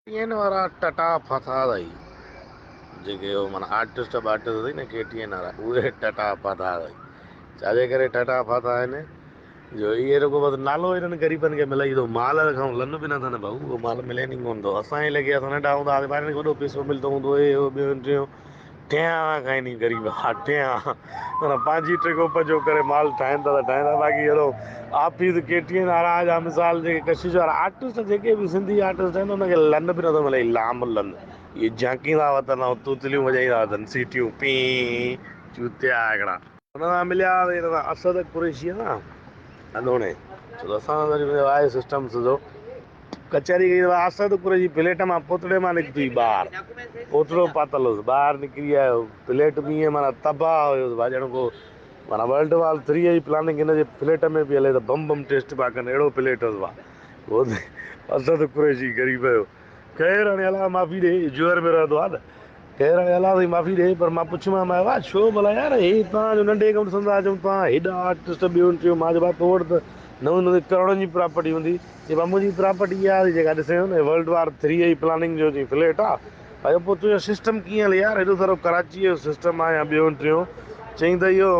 KTN वारा टटा फसाद आई जेके हो माना आर्टिस्ट अथई न केटीएन वारा उहे टटा फसाद आई छाजे करे टटा फाथा आहिनि जो इहे रुगो बसि नालो हिननि ग़रीबनि खे मिलई थो माल खां लन बि नथा न भाऊ उहो माल मिले नी कोन थो असांजे लेखे असां नंढा हूंदा हुआसीं ॿारनि खे वॾो पैसो मिलंदो हूंदो हुयो ॿियो टियों टियां खाईंदी ग़रीब हा टियां माना पंहिंजी ट्रिको पंजो करे माल ठाहिनि था त ठाहींदा बाक़ी अहिड़ो आफीस केटीएन वारा जा मिसाल जेके कशिश वारा आर्टिस्ट जेके बि सिंधी आर्टिस्ट आहिनि उनखे लन बि नथो मिले लाम लन इहे झांकींदा वतन ऐं तूतलियूं वॼाईंदा वतन सीटियूं पी चूतिया हिकिड़ा हुन सां मिलिया असद कुरेशी आहे न अलोणे छो त असां आहे सिस्टम सिधो कचहरी कई असद कुरेशी प्लेट मां पोतड़े मां निकिती ॿाहिरि पोतड़ो पातल हुयुसि ॿाहिरि निकिरी आयो प्लेट बि ईअं माना तबाह हुयुसि भाई ॼण को माना वर्ल्ड वार 3 जी प्लानिंग हिन जे प्लेट में बि हले त बम बम टेस्ट पिया कनि अहिड़ो प्लेट हुयुसि उहो असद कुरेशी ग़रीब जो ख़ैरु हाणे अलाह माफ़ी ॾे जुअर में रहंदो आहे न ख़ैरु हाणे अलाह साईं माफ़ी ॾे पर मां पुछियोमांसि वाह छो भला यार हे तव्हांजो नंढे कमु संदा अचूं तव्हां हेॾा आर्टिस्ट ॿियो टियों मां चयो भाउ तो वटि त न करोड़नि जी प्रॉपर्टी हूंदी चई भाउ मुंहिंजी प्रॉपर्टी इहा आहे जेका ॾिसे न वर्ल्ड वार 3 जी प्लानिंग जो जी फ्लैट आहे भाई पोइ तुंहिंजो सिस्टम कीअं हले यार हेॾो सारो कराची जो सिस्टम आहे या ॿियो टियों चई त इहो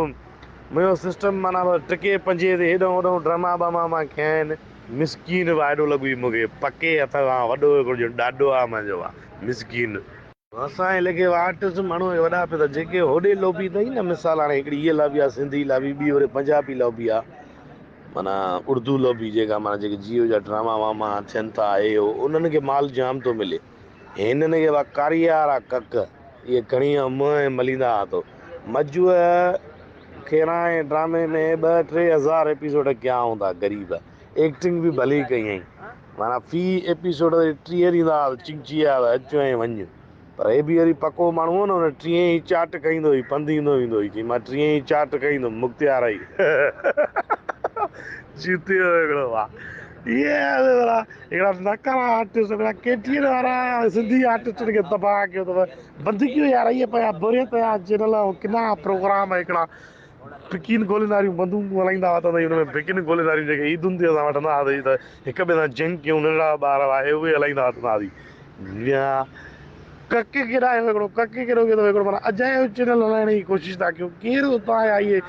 मुंहिंजो सिस्टम माना टिके पंजे ते हेॾो होॾो ड्रामा बामा मां कया आहिनि मिसकीन वाइदो लॻी मूंखे पके हथ खां वॾो हिकिड़ो ॾाॾो आहे मुंहिंजो आहे मिसकीन असांजे लेखे आर्टिस्ट माण्हू वॾा पिया त जेके होॾे लॉबी अथई न मिसाल हाणे हिकिड़ी हीअ लॉबी आहे सिंधी लॉबी ॿी वरी पंजाबी लॉबी आहे माना उर्दू लॉबी जेका माना जेके जियो जा ड्रामा वामा थियनि था हे हो उन्हनि खे माल जाम थो मिले हिननि खे कारिया वारा कक इहे खणी मुंहुं मलींदा हुआ मजूअ खेराए ड्रामे में 2-3 हज़ार एपिसोड कया हूंदा ग़रीब एक्टिंग बि भली कई आहीं माना फी एपिसोड 30 ॾींदा चिंची अच ऐं वञु पर हे बि वरी पको माण्हू हो न 30 ई चाट कईंदो हुई पंधु ईंदो वेंदो हुई चई मां 30 ई चाट कईंदुमि मुख़्तियार ई जीतियो हिकिड़ो आहे इहे हिकिड़ा नकारा आर्टिस्ट केटीएन वारा सिंधी आर्टिस्टनि खे तबाह कयो अथव बंदिगियूं यार इहे पिया बुरे पिया चैनल किना प्रोग्राम हिकिड़ा पिकीन ॻोल्हींदा वारियूं बंदूकूं हलाईंदा हुआ त हुन में पिकीन ॻोल्हींदा वारियूं जेके ईदुनि ते असां वठंदा हुआसीं त हिक ॿिए सां जंग कयूं नंढड़ा ॿार आहे उहे हलाईंदा हुआसीं या कके केॾायो हिकिड़ो कके केॾो केॾो हिकिड़ो माना अजायो चैनल हलाइण जी कोशिशि था कयूं केरु हुतां जा इहे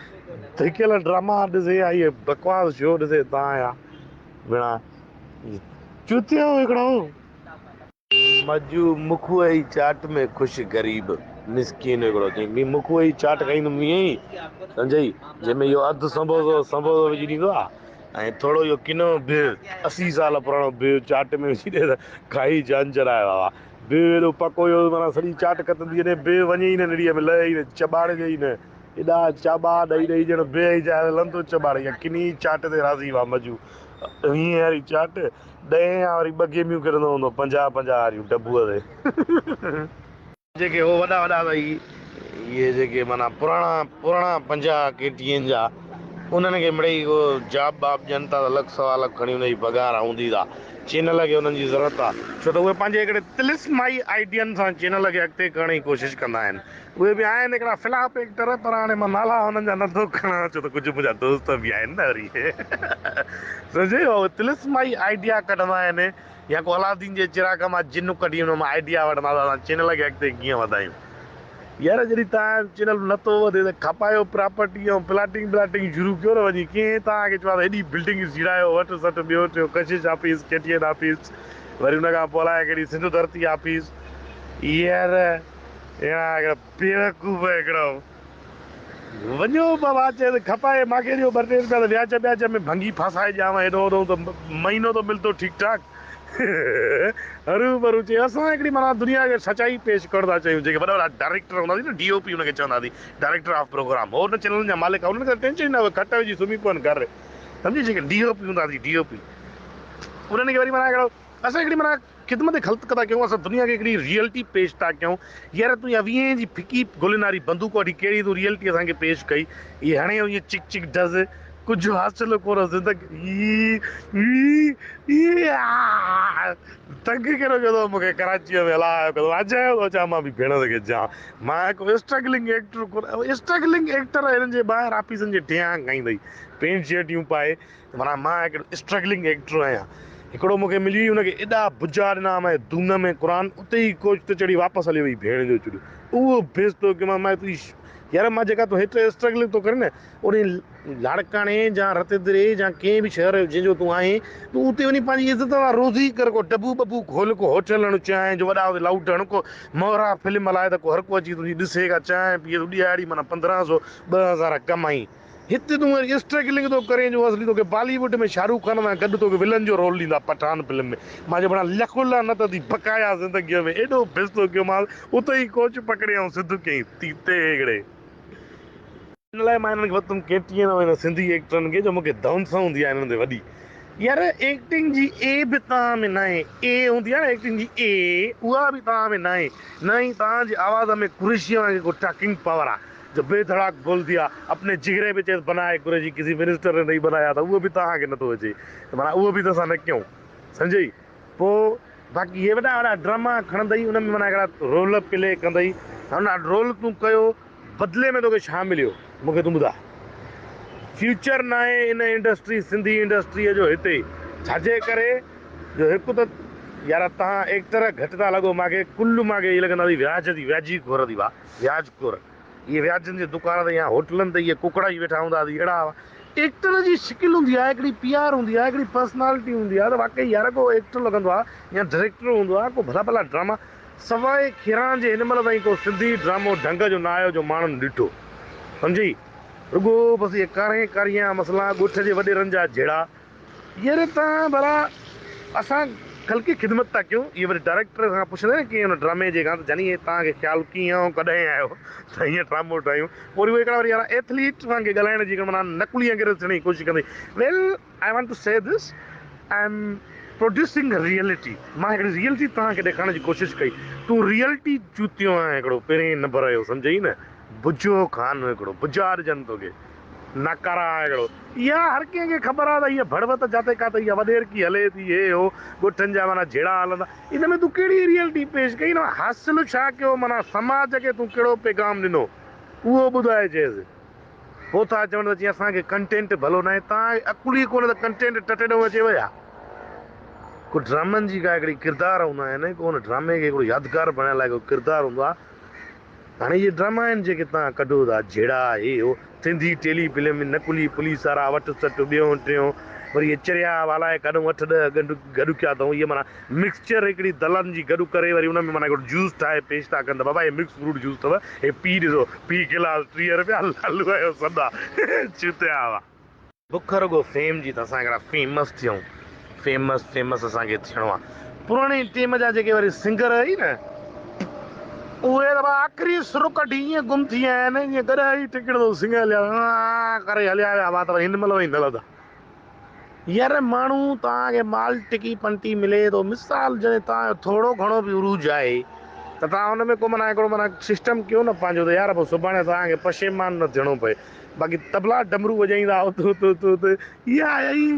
धिकियल ड्रामा ॾिसे या इहे बकवास शो ॾिसे तव्हां या भेणा चुतियो हिकिड़ो मजू मुखुअ जी चाट में ख़ुशि ग़रीब मिसकिन हिकिड़ो चई ॿी मुखुअ जी चाट खाईंदुमि ईअं ई सम्झई जंहिंमें इहो अधु संबोसो विझी ॾींदो आहे ऐं थोरो इहो किनो बिहु 80 साल पुराणो बिहु चाट में विझी ॾे त खाई जान चढ़ायो आहे बिहु एॾो पको हुयो माना सॼी चाट कतंदी वञे बिहु वञे ई न निड़ीअ में लहे ई न चॿाड़े ॾे ई न एॾा चाॿा ॾेई ॾेई ॼण बिह जी जाइ हलंदो चॿाड़े या किनी चाट ते राज़ी हुआ मजू हीअं वारी चाट 10 या वरी 2 गेमियूं किरंदो हूंदो 50-50 वारियूं डबूअ ते जेके हो वॾा वॾा भई इहे जेके माना पुराणा 50 केटीएन जा उन्हनि खे मिड़ई उहो जॉब वॉब ॾियनि था त लख सवा लख खणी हुनजी पघार हूंदी था चैनल खे हुननि जी ज़रूरत आहे छो त उहे पंहिंजे हिकिड़े तिलिस्माई आइडियनि सां चैनल खे अॻिते करण जी कोशिशि कंदा आहिनि उहे बि आहिनि हिकिड़ा फ्लॉप एक्टर पर हाणे मां नाला हुननि जा नथो खणां छो त कुझु मुंहिंजा दोस्त बि आहिनि न वरी सम्झे तिलिस्माई आइडिया कढंदा आहिनि या को अलादीन जे चिराग मां जिन कढी हुन मां आइडिया वठंदा था चैनल खे अॻिते कीअं वधायूं यार जॾहिं तव्हां चैनल नथो वधे त खपायो प्रॉपर्टी ऐं प्लाटिंग शुरू कयो न वञी कीअं तव्हांखे चवां त हेॾी बिल्डिंग जीरायो वठि सठि ॿियो टियों कशिश ऑफिस केटीएन ऑफिस वरी हुन खां पोइ अलाए कहिड़ी सिंध धरती ऑफिस यार अहिड़ा बेवकूफ़ हिकिड़ो वञो बाबा चए त खपाए मूंखे ॾियो 2-3 रुपया त व्याज व्याज में भंगी फासाए ॾियांव हेॾो होॾो त महीनो थो मिलंदो ठीकु ठाक हरू भरू चए असां हिकिड़ी माना दुनिया खे सचाई पेश करणु था चाहियूं जेके वॾा वॾा डायरेक्टर हूंदासीं न DOP हुनखे चवंदासीं डायरेक्टर ऑफ प्रोग्राम हो हुन चैनल जा मालिक आहे हुननि खे टेंशन न खट विझी सुम्ही पवनि घर सम्झी जेके DOP हूंदासीं DOP उन्हनि खे वरी माना हिकिड़ो असां हिकिड़ी माना ख़िदमत ख़ल्क़ था कयूं असां दुनिया खे हिकिड़ी रियलिटी पेश था कयूं यार तूं या 20 जी फिकी ॻोल्हण वारी बंदूक वठी कहिड़ी तूं रियलिटी असांखे पेश कई इहे हाणे इहे चिक चिक डज़ कुझु हासिल कोन ज़िंदगी तंग कहिड़ो कयो अथव मूंखे कराचीअ में हलायो कयो अजायो थो अचां मां बि भेण खे चवां मां हिकु स्ट्रगलिंग एक्टर कोन स्ट्रगलिंग एक्टर हिननि जे ॿाहिरि ऑफिसनि जे ठियां खाईंदई पेंट शर्टियूं पाए माना मां हिकिड़ो स्ट्रगलिंग एक्टर आहियां हिकिड़ो मूंखे मिली हुनखे एॾा बुजा ॾिना मैं धून में क़ुर उते ई कोच ते चढ़ी वापसि हली वई भेण जो चुॾ उहो बेस थो की मां तुंहिंजी यार मां जेका तूं हेठि स्ट्रगलिंग थो करे न उन लाड़काणे या रतदरे या कंहिं बि शहर जंहिंजो तूं आहीं तूं उते वञी पंहिंजी इज़त वारा रोज़ी कर को डबू बबू खोल को होटल हण चांहि जो वॾा लाउट हण को मोहरा फिल्म हलाए त को हर को अची तुंहिंजी ॾिसे का चांहि पीए तूं ॾियारी माना 1500 2000 कमाई हिते तूं वरी स्ट्रगलिंग थो करे जो असली तोखे बॉलीवुड में शाहरुख खान सां गॾु तोखे विलन जो रोल ॾींदा पठान फिल्म में मां चयो लखुल्ला न त थी बकाया ज़िंदगीअ में एॾो बिस्तो कयो मां उते ई कोच पकड़े ऐं सिधु कयईं तीते हिकिड़े इन लाइ मां हिननि खे वरितुमि केटीअ हिन सिंधी एक्टरनि खे जो मूंखे धौंस हूंदी आहे हिननि ते वॾी यार एक्टिंग जी ए बि तव्हां में न आहे ए हूंदी आहे न एक्टिंग जी ए उहा बि तव्हां में न आहे न ई तव्हांजी आवाज़ में कुरेशीअ वांगुरु को टॉकिंग पावर आहे जो बेधड़ाक बोलती आहे अपने जिगरे में चएसि बनाए कुरेशी किसी मिनिस्टर ने नहीं बनाया था उहो बि तव्हांखे नथो अचे त माना उहो बि त असां न कयूं सम्झई पोइ बाक़ी इहे वॾा वॾा ड्रामा खणंदई उन में माना हिकिड़ा रोल प्ले कंदई हुन रोल तूं कयो बदिले में तोखे छा मिलियो मूंखे तूं ॿुधाए फ्यूचर न आहे इन इंडस्ट्री सिंधी इंडस्ट्रीअ जो हिते छाजे करे जो हिकु त यार तव्हां एक्टर घटि था लॻो मूंखे कुल मूंखे इहे लॻंदा व्याज जी व्याजी खोर थी वाह व्याज खोर इहे व्याजनि जे दुकान ते या होटलनि ते इहे कुकड़ा ई वेठा हूंदा अहिड़ा एक्टर जी शिकिल हूंदी आहे हिकिड़ी PR हूंदी आहे हिकिड़ी पर्सनालिटी हूंदी आहे त वाक़ई यार को एक्टर लॻंदो आहे या डायरेक्टर हूंदो आहे को भला भला ड्रामा सवाइ खिराण जे हिन महिल ताईं को सिंधी ड्रामो ढंग जो न आयो जो माण्हुनि ॾिठो सम्झी रुगो बसि इहे कारे कारिया मसला ॻोठ जे वॾेरनि जा जहिड़ा यार तव्हां भला असां कल की ख़िदमत था कयूं इहे वरी डायरेक्टर खां पुछंदा न कीअं हुन ड्रामे जे खां त जानी तव्हांखे ख़्यालु कीअं ऐं कॾहिं आयो त हीअं ड्रामो ठाहियूं वरी उहे हिकिड़ा वरी यार एथलीट वांगुरु ॻाल्हाइण जी माना नकुली वांगुरु थियण जी कोशिशि कंदी वेल आई वांट टू से this I am producing reality मां हिकिड़ी रियलिटी तव्हांखे ॾेखारण जी कोशिशि कई तूं रियलिटी चूतियो आहे हिकिड़ो पहिरें नंबर जो सम्झई न बुजो खान हिकिड़ो बुजा ॾिजनि तोखे नकारा हिकिड़ो इहा हर कंहिंखे ख़बर आहे त इहा भड़वत जाते काथे इहा वॾेर की हले थी हे हो ॻोठनि जा माना जहिड़ा हलंदा इन में तूं कहिड़ी रियलिटी पेश कई न हासिलु छा कयो माना समाज खे तूं कहिड़ो पैगाम ॾिनो उहो ॿुधाए चएसि पोइ था चवनि त जीअं असांखे कंटेंट भलो न आहे तव्हां अकुली कोन्हे त कंटेंट टटे ॾो अचेव या को ड्रामनि जी का हिकिड़ी किरदारु हूंदा आहिनि को हुन ड्रामे खे हिकिड़ो यादगार बणाइण लाइ हिकिड़ो किरदारु हूंदो आहे हाणे इहे ड्रामा आहिनि जेके तव्हां कढो था जहिड़ा हे हो सिंधी टेली फिल्म नकुली पुलिस वारा वटि सटि ॿियों टियों वरी इहे चरिया वाला काॾूं 8-10 गॾु कया अथऊं इहे माना मिक्सचर हिकिड़ी दलनि जी गॾु करे वरी हुन में माना हिकिड़ो जूस ठाहे पेश था कनि त बाबा हे मिक्स फ्रूट जूस अथव हे पी ॾिसो पी गिलास 30 रुपया हलवा जो सदा चुतिया हुआ बुख रुगो फेम जी त असां हिकिड़ा फेमस थियूं फेमस असांखे थियणो आहे पुराणे टाइम जा जेके वरी सिंगर आई न उहे त आख़िरी सुर कढी ईअं गुम थी विया आहिनि ईअं गॾाई टिकड़ सिंग हलिया करे हलिया विया हुआ त हिन महिल वई न लॻा यार माण्हू तव्हांखे माल टिकी पंटी मिले थो मिसाल जॾहिं तव्हांजो थोरो घणो बि उरूज आहे त तव्हां हुन में को माना हिकिड़ो माना सिस्टम कयो न पंहिंजो त यार पोइ सुभाणे तव्हांखे पशेमान न थियणो पए बाक़ी तबला डमरू वॼाईंदा उते इहा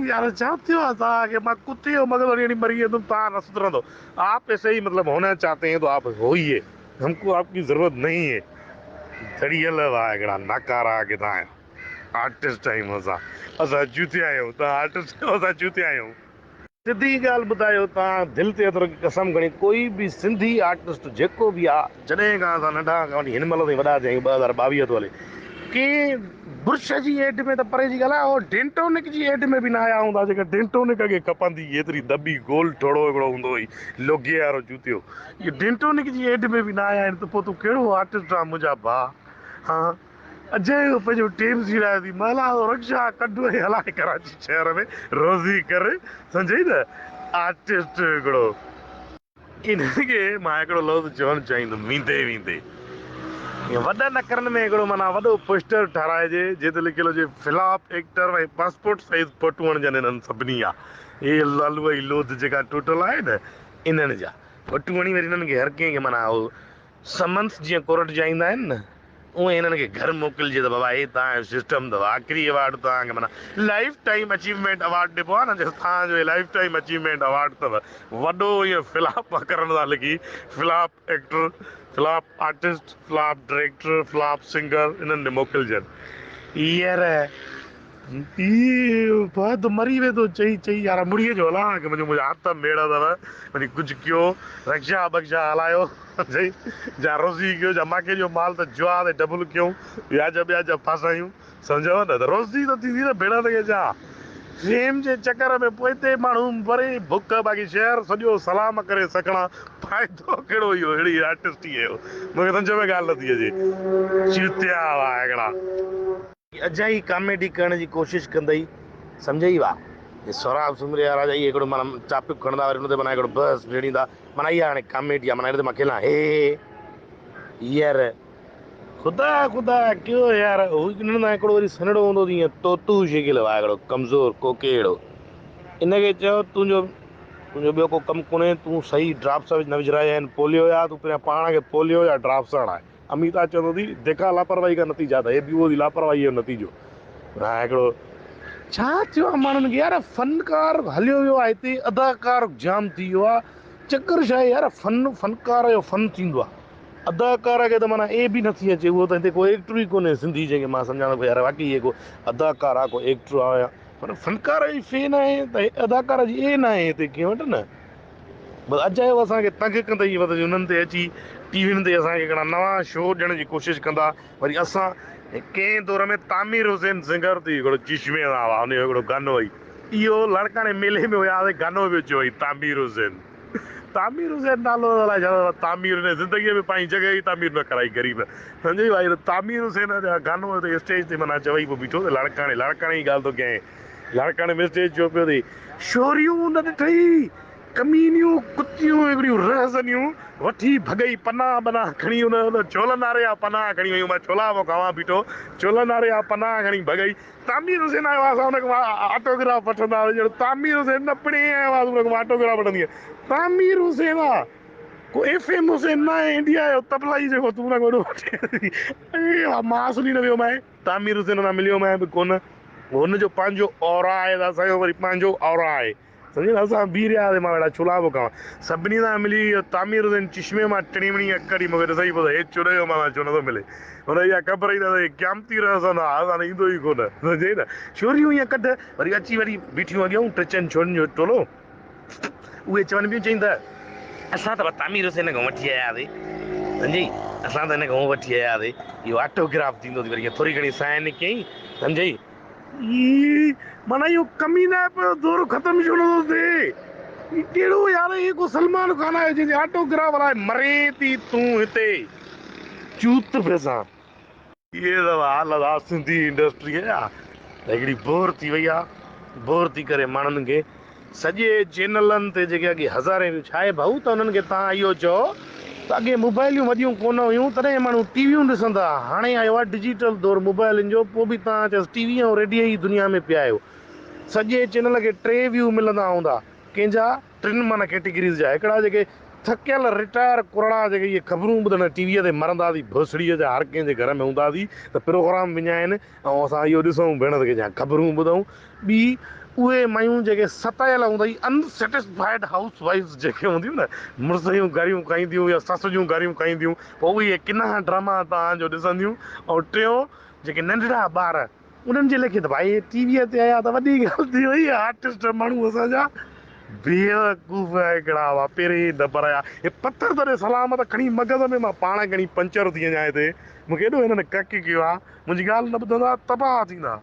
यार छा थियो आहे तव्हांखे मां कुते जो मगज़ वरी मरी वेंदुमि तव्हां न सुधरंदो आप ऐसे ही मतलब होना चाहते हैं तो आप हो ही है हमको आपकी ज़रूरत नहीं है धड़ियल वाह हिकिड़ा नकारा किथां आर्टिस्ट आहियूं असां चूतिया आहियूं तव्हां आर्टिस्ट आहियो असां चूतिया आहियूं सिधी ॻाल्हि ॿुधायो तव्हां दिलि ते एतिरो कसम खणी कोई बि सिंधी आर्टिस्ट जेको बि आहे जॾहिं खां असां नंढा खां वठी हिन महिल ताईं वॾा थिया आहियूं 2022 थो हले के बुर्श जी एड में त परे जी ॻाल्हि आहे और डेंटोनिक जी एड में बि न आया हूंदा जेका डेंटोनिक खे खपंदी एतिरी दॿी गोल ठोड़ो हिकिड़ो हूंदो हुई लोगे वारो जूतियो इहो डेंटोनिक जी एड में बि न आया आहिनि त पोइ तूं कहिड़ो आर्टिस्ट आहे मुंहिंजा भाउ हा अजय पंहिंजो टेम सीड़ाए थी महिला रक्षा कढु ऐं हलाए कराची शहर में रोज़ी करे सम्झई न आर्टिस्ट हिकिड़ो इनखे मां हिकिड़ो लफ़्ज़ चवणु चाहींदुमि वींदे वींदे वॾनि अखरनि में हिकिड़ो माना वॾो पोस्टर ठाराइजे जिते लिखियलु हुजे फिलाप एक्टर ऐं पासपोर्ट साइज़ फोटू हणजनि हिननि सभिनी जा इहे लालूअ जी लोध जेका टोटल आहे न इन्हनि जा फोटू हणी वरी हिननि खे हर कंहिंखे माना उहो समन्स जीअं कोर्ट जा ईंदा आहिनि न उहे हिननि खे घर मोकिलिजे त बाबा हे तव्हांजो सिस्टम अथव आख़िरी अवार्ड तव्हांखे माना लाइफ टाइम अचीवमेंट अवार्ड ॾिबो आहे न जे तव्हांजो लाइफ टाइम अचीवमेंट अवार्ड अथव वॾो इहो फिलाप करण था लिखी flop actor flop artist flop director flop singer इन्हनि ॾे मोकिलिजनि यार बहुत मरी वे तो चई चई यार मुड़ीअ जो हलां कि मुंहिंजा हथ मेड़ अथव वरी कुझु कयो रक्षा बक्षा हलायो चई जा रोज़ी कयो जा माखे जो माल त जुआ ते डबल कयूं व्याज ॿ्याज फासायूं सम्झव न त रोज़ी त थींदी न भेण ते छा फेम जे चकर में पोइ हिते माण्हू वरी बुख बाक़ी शहर सॼो सलाम करे सघणा फ़ाइदो कहिड़ो इहो अहिड़ी आर्टिस्ट ई हुयो मूंखे सम्झ में ॻाल्हि नथी अचे चिरतिया हुआ हिकिड़ा अजाई कॉमेडी करण जी कोशिशि कंदई सम्झई वा ये सौराब सुमरे वारा जाई हिकिड़ो माना चापिक खणंदा वरी हुन ते माना हिकिड़ो बस भेड़ींदा माना इहा हाणे कॉमेडी आहे माना हिन ते मां खेलां हे यार ख़ुदा ख़ुदा कयो यार हू हिननि हिकिड़ो वरी सन्हड़ो हूंदो तीअं तोतू शिकिल आहे हिकिड़ो कमज़ोर कोकेड़ो इनखे चयो तुंहिंजो ॿियो को कमु कोन्हे तूं सही ड्राफ्ट्स न विझराया आहिनि पोलियो या तूं पहिरियां पाण खे पोलियो या ड्राफ्ट्स हणाए अमिताभ चवंदो थी देखा लापरवाही का नतीजा त हे बि उहो लापरवाही जो नतीजो हा हिकिड़ो छा थियो आहे माण्हुनि खे यार फ़नकार हलियो वियो आहे हिते अदाकार जाम थी वियो आहे चकर छा आहे यार फ़नकार जो फ़न थींदो आहे अदाकार खे त माना ए बि नथी अचे उहो त हिते को एक्टर ई कोन्हे सिंधी जंहिंखे मां सम्झां थो यार वाक़ई इहे को अदाकार आहे को एक्टर आहे पर फ़नकार जी फेन आहे त अदाकार जी ए न आहे हिते कंहिं वटि न बसि अजायो असांखे तंग कंदई मतिलबु हुननि ते अची टीवियुनि ते असांखे हिकिड़ा नवां शो ॾियण जी कोशिशि कंदा वरी असां कंहिं दौर में तामीर हुसैन सिंगर थी हिकिड़ो चिश्मे सां हुआ हुनजो हिकिड़ो गानो हुई इहो लड़काणे मेले में वियासीं गानो बि अचो वई तामीर हुसैन नालो अलाए छा तामीर हिन ज़िंदगीअ में पंहिंजी जॻह ई तामीर न कराई ग़रीब सम्झी भाई तामीर हुसैन जा गानो ते स्टेज ते माना चवई पोइ बीठो त लड़काणे जी ॻाल्हि थो कयां लड़काणे में स्टेज चयो पियो अथई छोरियूं न ॾिठई कमीनियूं कुतियूं हिकिड़ियूं रहज़नियूं वठी भॻई पनाह बनाह खणी हुन चोलनि वारे जा पनाह खणी वयूं मां छोला पोइ खावां बीठो चोलनि वारे जा पनाह खणी भॻई तामीर हुसैन आयो आहे असां हुनखे ऑटोग्राफ वठंदा हुआसीं तामीर हुसैन न पिणे आयो आहे हुनखे ऑटोग्राफ वठंदी तामीर हुसैन आहे को एफ एम हुसैन न आहे इंडिया जो तबला ई जेको तूं हुनखे वॾो मां सुनी न वियो मां तामीर हुसैन सां मिलियो मां बि कोन हुनजो पंहिंजो औरा आहे त असांजो वरी पंहिंजो औरा आहे सम्झी न असां बीह रहियासीं मां अहिड़ा छुला पोइ खावां सभिनी सां मिली तामीर हुसैन चिश्मे मां टिणिमणी अकड़ी मूंखे त सही ॿुधाए हे चुरियो मां छो नथो मिले हुन इहा ख़बर ई न अथई क़यामती रहंदा असां ईंदो ई कोन सम्झे न छोरियूं ईअं कढ वरी अची वरी बीठियूं अॻियां टे चइनि छोरियुनि जो टोलो उहे चवनि पियूं चईं त असां त तामीर हुसैन खां वठी आयासीं सम्झी असां त हिन खां वठी आयासीं इहो ऑटोग्राफ थींदो वरी थोरी घणी साइन कयईं सम्झई ई माना इहो कमी न आहे पियो दौर ख़तमु छो नथो थिए कहिड़ो यार इहो को सलमान खान आहे जंहिंजे ऑटोग्राफ हलाए मरे थी तूं हिते चूत पैसा इहे त हालत आहे सिंधी इंडस्ट्रीअ जा त हिकिड़ी बोर थी वई आहे बोर थी करे माण्हुनि खे सॼे चैनलनि ते जेके अॻे हज़ारे छा आहे भाऊ त हुननि खे तव्हां इहो चओ त अॻे मोबाइलियूं वॾियूं कोन हुयूं तॾहिं माण्हू टीवियूं ॾिसंदा हाणे आयो आहे डिजिटल दौर मोबाइलनि जो पोइ बि तव्हां चयोसि टीवी ऐं रेडियो ई दुनिया में पिया आहियो सॼे चैनल खे 3 व्यू मिलंदा हूंदा कंहिंजा 3 माना कैटेगरीज़ जा हिकिड़ा जेके थकियल रिटायर कुरड़ा जेके इहे ख़बरूं ॿुधण टीवीअ ते मरंदासीं भोसड़ीअ जा हर कंहिंजे घर में हूंदासीं त प्रोग्राम विञाइनि ऐं असां इहो ॾिसूं भेण ते छा ख़बरूं ॿुधूं ॿी उहे मायूं जेके सतायल हूंदई अनसेटिस्फाइड हाउस वाइफ्स जेके हूंदियूं न मुड़ुस जूं गारियूं खाईंदियूं या सस जूं गारियूं खाईंदियूं पोइ उहे किना ड्रामा तव्हांजो ॾिसंदियूं ऐं टियों जेके नंढड़ा ॿार उन्हनि जे लेखे त भाई टीवीअ ते आया त वॾी ॻाल्हि थी वई आर्टिस्ट माण्हू असांजा बेवकूफ़ हिकिड़ा हुआ पहिरीं नंबर आया हे पथर तॾहिं सलामत खणी मग़ज़ में मां पाण खणी पंचर थी वञा हिते मूंखे एॾो हिननि कक कयो आहे मुंहिंजी ॻाल्हि न ॿुधंदा तबाह थींदा